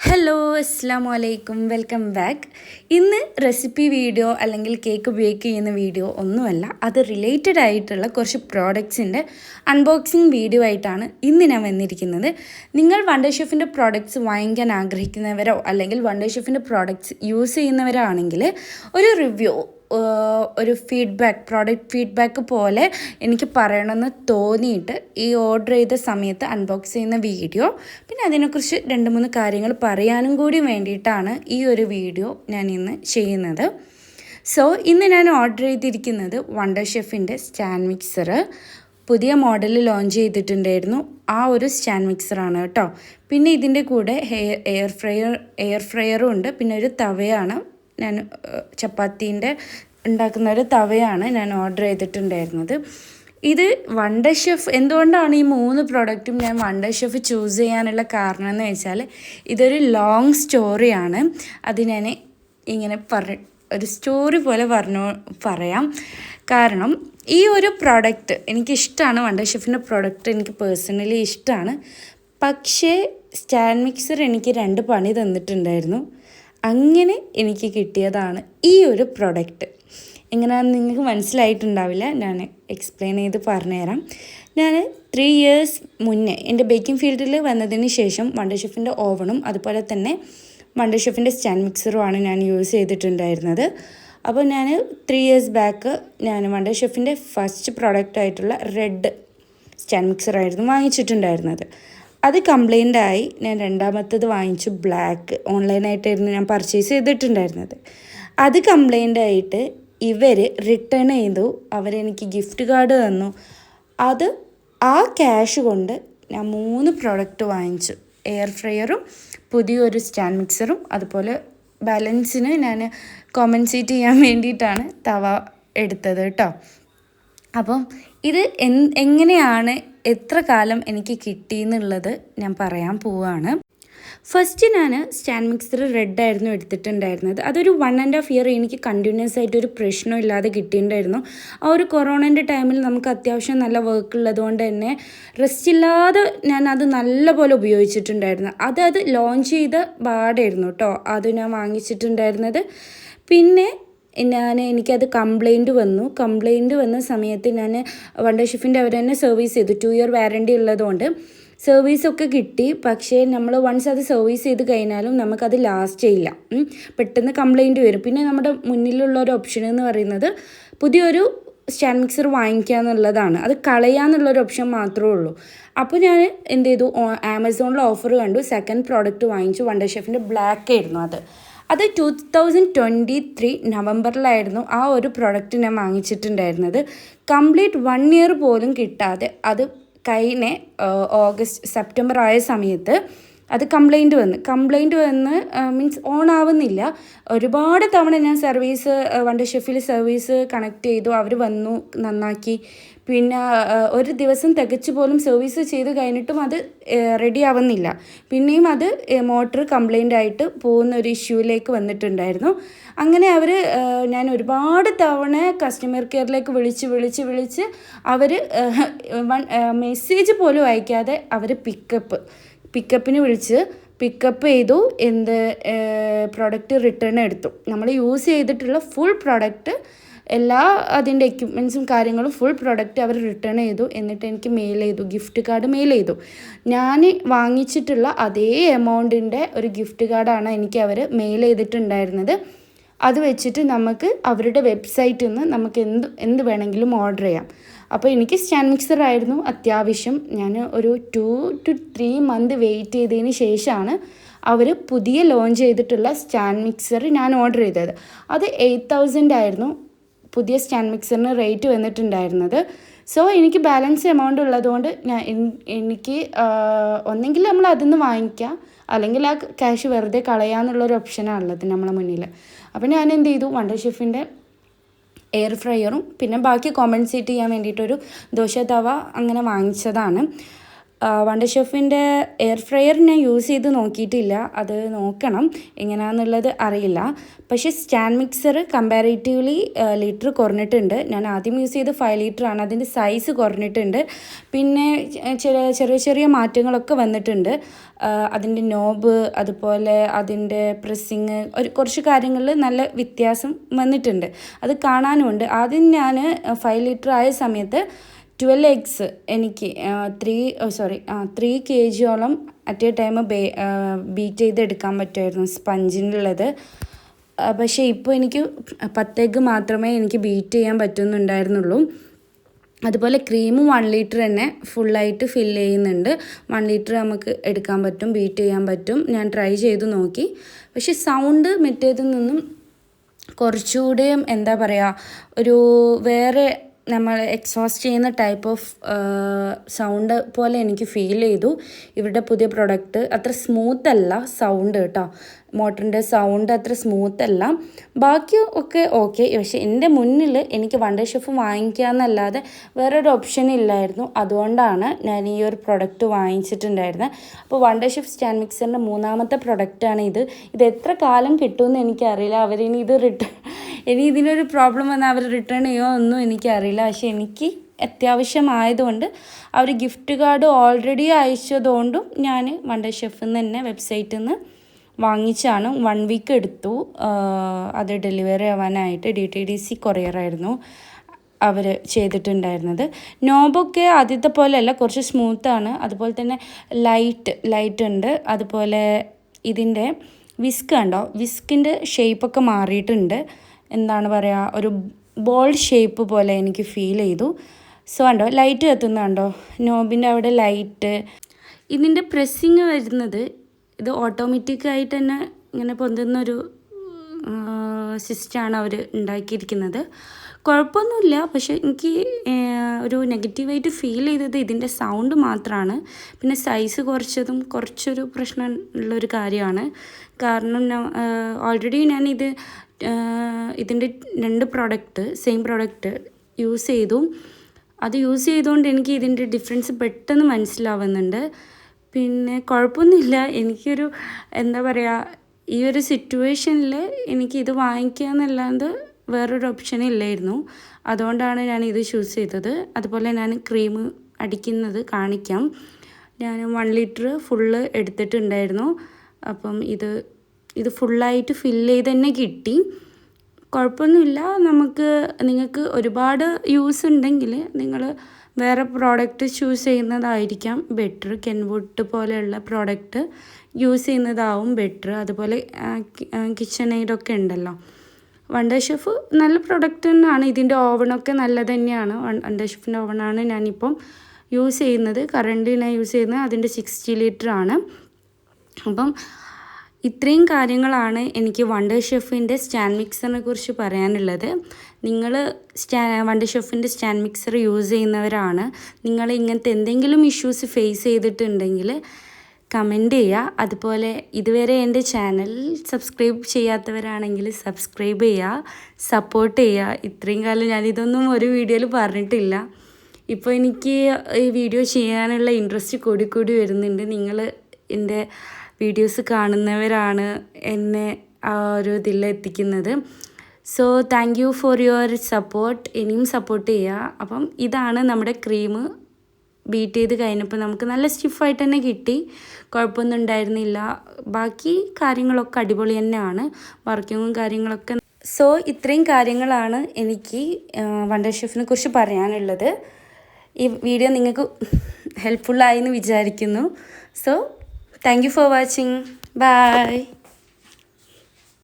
Hello അസ്സാം വലൈക്കും welcome back. ഇന്ന് റെസിപ്പി വീഡിയോ അല്ലെങ്കിൽ കേക്ക് ബേക്ക് ചെയ്യുന്ന വീഡിയോ ഒന്നുമല്ല, അത് റിലേറ്റഡ് ആയിട്ടുള്ള കുറച്ച് പ്രോഡക്ട്സിൻ്റെ അൺബോക്സിങ് വീഡിയോ ആയിട്ടാണ് ഇന്ന് ഞാൻ വന്നിരിക്കുന്നത്. നിങ്ങൾ വണ്ടർ ഷെഫിൻ്റെ പ്രോഡക്ട്സ് വാങ്ങിക്കാൻ ആഗ്രഹിക്കുന്നവരോ അല്ലെങ്കിൽ വണ്ടർ ഷെഫിൻ്റെ പ്രോഡക്ട്സ് യൂസ് ചെയ്യുന്നവരോ ആണെങ്കിൽ ഒരു റിവ്യൂ, ഒരു പ്രോഡക്റ്റ് ഫീഡ്ബാക്ക് പോലെ എനിക്ക് പറയണമെന്ന് തോന്നിയിട്ട് ഈ ഓർഡർ ചെയ്ത സമയത്ത് അൺബോക്സ് ചെയ്യുന്ന വീഡിയോ, പിന്നെ അതിനെക്കുറിച്ച് 2-3 കാര്യങ്ങൾ പറയാനും കൂടി വേണ്ടിയിട്ടാണ് ഈ ഒരു വീഡിയോ ഞാൻ ഇന്ന് ചെയ്യുന്നത്. സോ ഇന്ന് ഞാൻ ഓർഡർ ചെയ്തിരിക്കുന്നത് വണ്ടർ ഷെഫിൻ്റെ സ്റ്റാൻഡ് മിക്സർ പുതിയ മോഡൽ ലോഞ്ച് ചെയ്തിട്ടുണ്ടായിരുന്നു. ആ ഒരു സ്റ്റാൻഡ് മിക്സറാണ് കേട്ടോ. പിന്നെ ഇതിൻ്റെ കൂടെ എയർ ഫ്രയറും ഉണ്ട്. പിന്നെ ഒരു തവയാണ്, ഞാൻ ചപ്പാത്തീൻ്റെ ഉണ്ടാക്കുന്ന ഒരു തവയാണ് ഞാൻ ഓർഡർ ചെയ്തിട്ടുണ്ടായിരുന്നത്. ഇത് വണ്ടർ ഷെഫ്, എന്തുകൊണ്ടാണ് ഈ 3 പ്രോഡക്റ്റും ഞാൻ വണ്ടർ ഷെഫ് ചൂസ് ചെയ്യാനുള്ള കാരണം എന്ന് വെച്ചാൽ ഇതൊരു ലോങ് സ്റ്റോറിയാണ്. അത് ഞാൻ ഇങ്ങനെ ഒരു സ്റ്റോറി പോലെ പറയാം. കാരണം ഈ ഒരു പ്രോഡക്റ്റ് എനിക്കിഷ്ടമാണ്, വണ്ടർ ഷെഫിൻ്റെ പ്രോഡക്റ്റ് എനിക്ക് പേഴ്സണലി ഇഷ്ടമാണ്. പക്ഷേ സ്റ്റാൻഡ് മിക്സർ എനിക്ക് 2 പണി തന്നിട്ടുണ്ടായിരുന്നു. അങ്ങനെ എനിക്ക് കിട്ടിയതാണ് ഈ ഒരു പ്രോഡക്റ്റ്. എങ്ങനെയാണെന്ന് നിങ്ങൾക്ക് മനസ്സിലായിട്ടുണ്ടാവില്ല, ഞാൻ എക്സ്പ്ലെയിൻ ചെയ്ത് പറഞ്ഞുതരാം. ഞാൻ 3 ഇയേഴ്സ് മുന്നേ എൻ്റെ ബേക്കിംഗ് ഫീൽഡിൽ വന്നതിന് ശേഷം വണ്ടർ ഷെഫിൻ്റെ ഓവണും അതുപോലെ തന്നെ വണ്ടർ ഷെഫിൻ്റെ സ്റ്റാൻഡ് മിക്സറുമാണ് ഞാൻ യൂസ് ചെയ്തിട്ടുണ്ടായിരുന്നത്. അപ്പോൾ ഞാൻ 3 ഇയേഴ്സ് ബാക്ക് ഞാൻ വണ്ടർ ഷെഫിൻ്റെ ഫസ്റ്റ് പ്രോഡക്റ്റായിട്ടുള്ള റെഡ് സ്റ്റാൻഡ് മിക്സറായിരുന്നു വാങ്ങിച്ചിട്ടുണ്ടായിരുന്നത്. അത് കംപ്ലൈൻ്റ് ആയി. ഞാൻ രണ്ടാമത്തത് വാങ്ങിച്ചു, ബ്ലാക്ക്. ഓൺലൈനായിട്ടായിരുന്നു ഞാൻ പർച്ചേസ് ചെയ്തിട്ടുണ്ടായിരുന്നത്. അത് കംപ്ലൈൻ്റ് ആയിട്ട് ഇവർ റിട്ടേൺ ചെയ്തു. അവരെനിക്ക് ഗിഫ്റ്റ് കാർഡ് തന്നു. ആ ക്യാഷ് കൊണ്ട് ഞാൻ 3 പ്രോഡക്റ്റ് വാങ്ങിച്ചു. എയർ ഫ്രയറും പുതിയൊരു സ്റ്റാൻഡ് മിക്സറും, അതുപോലെ ബാലൻസിന് ഞാൻ കോമ്പൻസേറ്റ് ചെയ്യാൻ വേണ്ടിയിട്ടാണ് തവ എടുത്തത് കേട്ടോ. അപ്പം ഇത് എങ്ങനെയാണ്, എത്ര കാലം എനിക്ക് കിട്ടിയെന്നുള്ളത് ഞാൻ പറയാൻ പോവുകയാണ്. ഫസ്റ്റ് ഞാൻ സ്റ്റാൻഡ് മിക്സർ റെഡായിരുന്നു എടുത്തിട്ടുണ്ടായിരുന്നത്. അതൊരു 1.5 ഇയർ എനിക്ക് കണ്ടിന്യൂസ് ആയിട്ട് ഒരു പ്രശ്നമില്ലാതെ കിട്ടിയിട്ടുണ്ടായിരുന്നു. ആ ഒരു കൊറോണൻ്റെ ടൈമിൽ നമുക്ക് അത്യാവശ്യം നല്ല വർക്ക് ഉള്ളതുകൊണ്ട് തന്നെ റെസ്റ്റ് ഇല്ലാതെ ഞാൻ അത് നല്ലപോലെ ഉപയോഗിച്ചിട്ടുണ്ടായിരുന്നു. അത് ലോഞ്ച് ചെയ്ത പാടായിരുന്നു കേട്ടോ അത് ഞാൻ വാങ്ങിച്ചിട്ടുണ്ടായിരുന്നത്. പിന്നെ എനിക്കത് കംപ്ലൈൻറ്റ് വന്ന സമയത്ത് ഞാൻ വണ്ടർ ഷെഫിൻ്റെ അവർ തന്നെ സർവീസ് ചെയ്തു. 2 ഇയർ വാറൻറ്റി ഉള്ളതുകൊണ്ട് സർവീസൊക്കെ കിട്ടി. പക്ഷേ നമ്മൾ വൺസ് അത് സർവീസ് ചെയ്ത് കഴിഞ്ഞാലും നമുക്കത് ലാസ്റ്റ് ചെയ്യില്ല, പെട്ടെന്ന് കംപ്ലൈൻറ്റ് വരും. പിന്നെ നമ്മുടെ മുന്നിലുള്ള ഒരു ഓപ്ഷൻ എന്ന് പറയുന്നത് പുതിയൊരു സ്റ്റാൻഡ് മിക്സർ വാങ്ങിക്കുക എന്നുള്ളതാണ്. അത് കളയാന്നുള്ളൊരു ഓപ്ഷൻ മാത്രമേ ഉള്ളൂ. അപ്പോൾ ഞാൻ എന്ത് ചെയ്തു, ആമസോണിൽ ഓഫർ കണ്ടു, സെക്കൻഡ് പ്രോഡക്റ്റ് വാങ്ങിച്ചു. വണ്ടർ ഷെഫിൻ്റെ ബ്ലാക്ക് ആയിരുന്നു അത് 2023 നവംബറിലായിരുന്നു ആ ഒരു പ്രോഡക്റ്റ് ഞാൻ വാങ്ങിച്ചിട്ടുണ്ടായിരുന്നത്. കംപ്ലീറ്റ് 1 ഇയർ പോലും കിട്ടാതെ അത് കഴിഞ്ഞ സെപ്റ്റംബർ ആയ സമയത്ത് അത് കംപ്ലൈൻറ്റ് വന്ന് മീൻസ് ഓൺ ആവുന്നില്ല. ഒരുപാട് തവണ ഞാൻ വണ്ടർ ഷെഫിൽ സർവീസ് കണക്ട് ചെയ്തു. അവർ വന്നു, നന്നാക്കി. പിന്നെ ഒരു ദിവസം തികച്ചു പോലും സർവീസ് ചെയ്ത് കഴിഞ്ഞിട്ടും അത് റെഡി ആവുന്നില്ല. പിന്നെയും അത് മോട്ടർ കംപ്ലൈൻ്റ് ആയിട്ട് പോകുന്ന ഒരു ഇഷ്യൂയിലേക്ക് വന്നിട്ടുണ്ടായിരുന്നു. അങ്ങനെ ഞാൻ ഒരുപാട് തവണ കസ്റ്റമർ കെയറിലേക്ക് വിളിച്ച് അവർ മെസ്സേജ് പോലും അയക്കാതെ അവർ പിക്കപ്പിന് വിളിച്ച് പിക്കപ്പ് ചെയ്തു. പ്രോഡക്റ്റ് റിട്ടേൺ എടുത്തു. നമ്മൾ യൂസ് ചെയ്തിട്ടുള്ള ഫുൾ പ്രോഡക്റ്റ്, എല്ലാ അതിൻ്റെ എക്യുപ്മെൻറ്റ്സും കാര്യങ്ങളും ഫുൾ പ്രോഡക്റ്റ് അവർ റിട്ടേൺ ചെയ്തു. എന്നിട്ട് എനിക്ക് ഗിഫ്റ്റ് കാർഡ് മെയിൽ ചെയ്തു. ഞാൻ വാങ്ങിച്ചിട്ടുള്ള അതേ എമൗണ്ടിൻ്റെ ഒരു ഗിഫ്റ്റ് കാർഡാണ് എനിക്ക് അവർ മെയിൽ ചെയ്തിട്ടുണ്ടായിരുന്നത്. അത് വെച്ചിട്ട് നമുക്ക് അവരുടെ വെബ്സൈറ്റിൽ നിന്ന് നമുക്ക് എന്ത് വേണമെങ്കിലും ഓർഡർ ചെയ്യാം. അപ്പോൾ എനിക്ക് സ്റ്റാൻഡ് മിക്സർ ആയിരുന്നു അത്യാവശ്യം. ഞാൻ ഒരു 2 to 3 മന്ത് വെയിറ്റ് ചെയ്തതിന് ശേഷമാണ് അവർ പുതിയ ലോഞ്ച് ചെയ്തിട്ടുള്ള സ്റ്റാൻഡ് മിക്സർ ഞാൻ ഓർഡർ ചെയ്തത്. അത് 8,000 ആയിരുന്നു പുതിയ സ്റ്റാൻഡ് മിക്സറിന് റേറ്റ് വന്നിട്ടുണ്ടായിരുന്നത്. സോ എനിക്ക് ബാലൻസ് എമൗണ്ട് ഉള്ളതുകൊണ്ട് എനിക്ക് ഒന്നെങ്കിൽ നമ്മൾ അതിൽ വാങ്ങിക്കാം, അല്ലെങ്കിൽ ആ ക്യാഷ് വെറുതെ കളയാമെന്നുള്ളൊരു ഓപ്ഷനാണുള്ളത് നമ്മളെ മുന്നിൽ. അപ്പോൾ ഞാൻ എന്ത് ചെയ്തു, വണ്ടർ ഷെഫിൻ്റെ എയർ ഫ്രയറും പിന്നെ ബാക്കി കോമ്പൻസേറ്റ് ചെയ്യാൻ വേണ്ടിയിട്ടൊരു ദോശ തവ അങ്ങനെ വാങ്ങിച്ചതാണ്. വണ്ടർ ഷെഫിൻ്റെ എയർ ഫ്രയർ ഞാൻ യൂസ് ചെയ്ത് നോക്കിയിട്ടില്ല, അത് നോക്കണം എങ്ങനെയാണെന്നുള്ളത് അറിയില്ല. പക്ഷേ സ്റ്റാൻഡ് മിക്സർ കമ്പാരേറ്റീവ്ലി ലിറ്റർ കുറഞ്ഞിട്ടുണ്ട്. ഞാൻ ആദ്യം യൂസ് ചെയ്ത് 5 ലിറ്റർ ആണ്, അതിൻ്റെ സൈസ് കുറഞ്ഞിട്ടുണ്ട്. പിന്നെ ചെറിയ ചെറിയ മാറ്റങ്ങളൊക്കെ വന്നിട്ടുണ്ട്. അതിൻ്റെ നോബ് അതുപോലെ അതിൻ്റെ പ്രസ്സിങ് കുറച്ച് കാര്യങ്ങളിൽ നല്ല വ്യത്യാസം വന്നിട്ടുണ്ട്, അത് കാണാനുമുണ്ട്. ആദ്യം ഞാൻ 5 ലിറ്റർ ആയ സമയത്ത് 12 eggs എനിക്ക് 3 kg at A time beat ചെയ്തെടുക്കാൻ പറ്റുമായിരുന്നു സ്പഞ്ചിനുള്ളത്. പക്ഷേ ഇപ്പോൾ എനിക്ക് 10 egg മാത്രമേ എനിക്ക് ബീറ്റ് ചെയ്യാൻ പറ്റുന്നുണ്ടായിരുന്നുള്ളൂ. അതുപോലെ ക്രീം 1 ലിറ്റർ തന്നെ ഫുള്ളായിട്ട് ഫില്ല് ചെയ്യുന്നുണ്ട്. 1 ലിറ്റർ നമുക്ക് എടുക്കാൻ പറ്റും, ബീറ്റ് ചെയ്യാൻ പറ്റും. ഞാൻ ട്രൈ ചെയ്ത് നോക്കി. പക്ഷേ സൗണ്ട് മറ്റേതിൽ നിന്നും കുറച്ചുകൂടെയും എന്താ പറയുക, ഒരു വേറെ നമ്മൾ എക്സോസ്റ്റ് ചെയ്യുന്ന ടൈപ്പ് ഓഫ് സൗണ്ട് പോലെ എനിക്ക് ഫീൽ ചെയ്തു. ഇവരുടെ പുതിയ പ്രൊഡക്റ്റ് അത്ര സ്മൂത്ത് അല്ല സൗണ്ട് കേട്ടോ, മോട്ടറിൻ്റെ സൗണ്ട് അത്ര സ്മൂത്ത് അല്ല. ബാക്കി ഒക്കെ ഓക്കെ. പക്ഷേ എൻ്റെ മുന്നിൽ എനിക്ക് വണ്ടർ ഷെഫ് വാങ്ങിക്കാമെന്നല്ലാതെ വേറൊരു ഓപ്ഷൻ ഇല്ലായിരുന്നു. അതുകൊണ്ടാണ് ഞാൻ ഈ ഒരു പ്രൊഡക്റ്റ് വാങ്ങിച്ചിട്ടുണ്ടായിരുന്നത്. അപ്പോൾ വണ്ടർ ഷെഫ് സ്റ്റാൻഡ് മിക്സറിൻ്റെ 3ാമത്തെ പ്രൊഡക്റ്റാണ് ഇത്. ഇത് എത്ര കാലം കിട്ടുമെന്ന് എനിക്കറിയില്ല. അവരിനി ഇത് ഇനി ഇതിനൊരു പ്രോബ്ലം വന്നാൽ അവർ റിട്ടേൺ ചെയ്യുമോ ഒന്നും എനിക്കറിയില്ല. പക്ഷേ എനിക്ക് അത്യാവശ്യമായതുകൊണ്ട് അവർ ഗിഫ്റ്റ് കാർഡ് ഓൾറെഡി അയച്ചതുകൊണ്ടും ഞാൻ വണ്ടർ ഷെഫിൽ നിന്ന് തന്നെ വെബ്സൈറ്റിൽ നിന്ന് വാങ്ങിച്ചാണ്. 1 വീക്ക് എടുത്തു അത് ഡെലിവറി ആവാനായിട്ട്. DTDC കൊറിയറായിരുന്നു അവർ ചെയ്തിട്ടുണ്ടായിരുന്നത്. നോബൊക്കെ ആദ്യത്തെ പോലെയല്ല, കുറച്ച് സ്മൂത്താണ്. അതുപോലെ തന്നെ ലൈറ്റ് ഉണ്ട്. അതുപോലെ ഇതിൻ്റെ വിസ്ക് കണ്ടോ, വിസ്കിൻ്റെ ഷേപ്പൊക്കെ മാറിയിട്ടുണ്ട്. എന്താണ് പറയുക, ഒരു ബോൾ ഷേപ്പ് പോലെ എനിക്ക് ഫീൽ ചെയ്തു. സോ കണ്ടോ ലൈറ്റ് കത്തുന്നുണ്ടോ, നോബിൻ്റെ അവിടെ ലൈറ്റ്. ഇതിൻ്റെ പ്രസ്സിങ് വരുന്നത് ഇത് ഓട്ടോമാറ്റിക്കായിട്ട് തന്നെ ഇങ്ങനെ പൊന്തുന്നൊരു സിസ്റ്റമാണ് അവർ ഉണ്ടാക്കിയിരിക്കുന്നത്. കുഴപ്പമൊന്നുമില്ല. പക്ഷേ എനിക്ക് ഒരു നെഗറ്റീവായിട്ട് ഫീൽ ചെയ്തത് ഇതിൻ്റെ സൗണ്ട് മാത്രമാണ്. പിന്നെ സൈസ് കുറച്ചതും കുറച്ചൊരു പ്രശ്നമുള്ളൊരു കാര്യമാണ്. കാരണം ഓൾറെഡി ഞാൻ ഇതിൻ്റെ 2 പ്രോഡക്റ്റ് സെയിം പ്രോഡക്റ്റ് യൂസ് ചെയ്തു. അത് യൂസ് ചെയ്തുകൊണ്ട് എനിക്ക് ഇതിൻ്റെ ഡിഫറൻസ് പെട്ടെന്ന് മനസ്സിലാവുന്നുണ്ട്. പിന്നെ കുഴപ്പമൊന്നുമില്ല. എനിക്കൊരു എന്താ പറയുക, ഈ ഒരു സിറ്റുവേഷനിൽ എനിക്കിത് വാങ്ങിക്കാമെന്നല്ലാണ്ട് വേറൊരു ഓപ്ഷൻ ഇല്ലായിരുന്നു. അതുകൊണ്ടാണ് ഞാൻ ഇത് ചൂസ് ചെയ്തത്. അതുപോലെ ഞാൻ ക്രീം അടിക്കുന്നത് കാണിക്കാം. ഞാൻ 1 ലിറ്റർ ഫുള്ള് എടുത്തിട്ടുണ്ടായിരുന്നു. അപ്പം ഇത് ഫുള്ളായിട്ട് ഫില്ല് ചെയ്ത് തന്നെ കിട്ടി. കുഴപ്പമൊന്നുമില്ല. നിങ്ങൾക്ക് ഒരുപാട് യൂസ് ഉണ്ടെങ്കിൽ നിങ്ങൾ വേറെ പ്രോഡക്റ്റ് ചൂസ് ചെയ്യുന്നതായിരിക്കാം ബെറ്റർ. കെൻവുഡ് പോലെയുള്ള പ്രോഡക്റ്റ് യൂസ് ചെയ്യുന്നതാവും ബെറ്റർ. അതുപോലെ കിച്ചൺ എയ്ഡൊക്കെ ഉണ്ടല്ലോ. വണ്ടർ ഷെഫ് നല്ല പ്രൊഡക്റ്റ് തന്നെയാണ്. ഇതിൻ്റെ ഓവണൊക്കെ നല്ലത് തന്നെയാണ്. വണ്ടർ ഷെഫിൻ്റെ ഓവണാണ് ഞാനിപ്പം യൂസ് ചെയ്യുന്നത്. കറൻറ്റ് ഞാൻ യൂസ് ചെയ്യുന്നത് അതിൻ്റെ 60 ലിറ്റർ ആണ്. അപ്പം ഇത്രയും കാര്യങ്ങളാണ് എനിക്ക് വണ്ടർ ഷെഫിൻ്റെ സ്റ്റാൻഡ് മിക്സറിനെ കുറിച്ച് പറയാനുള്ളത്. നിങ്ങൾ വണ്ടർ ഷെഫിൻ്റെ സ്റ്റാൻഡ് മിക്സർ യൂസ് ചെയ്യുന്നവരാണ്, നിങ്ങൾ ഇങ്ങനത്തെ എന്തെങ്കിലും ഇഷ്യൂസ് ഫേസ് ചെയ്തിട്ടുണ്ടെങ്കിൽ കമൻറ്റ് ചെയ്യുക. അതുപോലെ ഇതുവരെ എൻ്റെ ചാനൽ സബ്സ്ക്രൈബ് ചെയ്യാത്തവരാണെങ്കിൽ സബ്സ്ക്രൈബ് ചെയ്യുക, സപ്പോർട്ട് ചെയ്യുക. ഇത്രയും കാലം ഞാനിതൊന്നും ഒരു വീഡിയോയിൽ പറഞ്ഞിട്ടില്ല. ഇപ്പോൾ എനിക്ക് ഈ വീഡിയോ ചെയ്യാനുള്ള ഇൻട്രസ്റ്റ് കൂടി വരുന്നുണ്ട്. നിങ്ങൾ എൻ്റെ വീഡിയോസ് കാണുന്നവരാണ് എന്നെ ആ ഒരു ഇതിലെത്തിക്കുന്നത്. So thank you for your support. ഇനിയും സപ്പോർട്ട് ചെയ്യുക. അപ്പം ഇതാണ് നമ്മുടെ ക്രീം ബീറ്റ് ചെയ്ത് കഴിഞ്ഞപ്പോൾ നമുക്ക് നല്ല സ്റ്റിഫായിട്ട് തന്നെ കിട്ടി. കുഴപ്പമൊന്നും ഉണ്ടായിരുന്നില്ല. ബാക്കി കാര്യങ്ങളൊക്കെ അടിപൊളി തന്നെയാണ്, വർക്കിങ്ങും കാര്യങ്ങളൊക്കെ. സോ ഇത്രയും കാര്യങ്ങളാണ് എനിക്ക് വണ്ടർ ഷെഫിനെ കുറിച്ച് പറയാനുള്ളത്. ഈ വീഡിയോ നിങ്ങൾക്ക് ഹെൽപ്ഫുള്ളായി എന്ന് വിചാരിക്കുന്നു. So thank you for watching. By.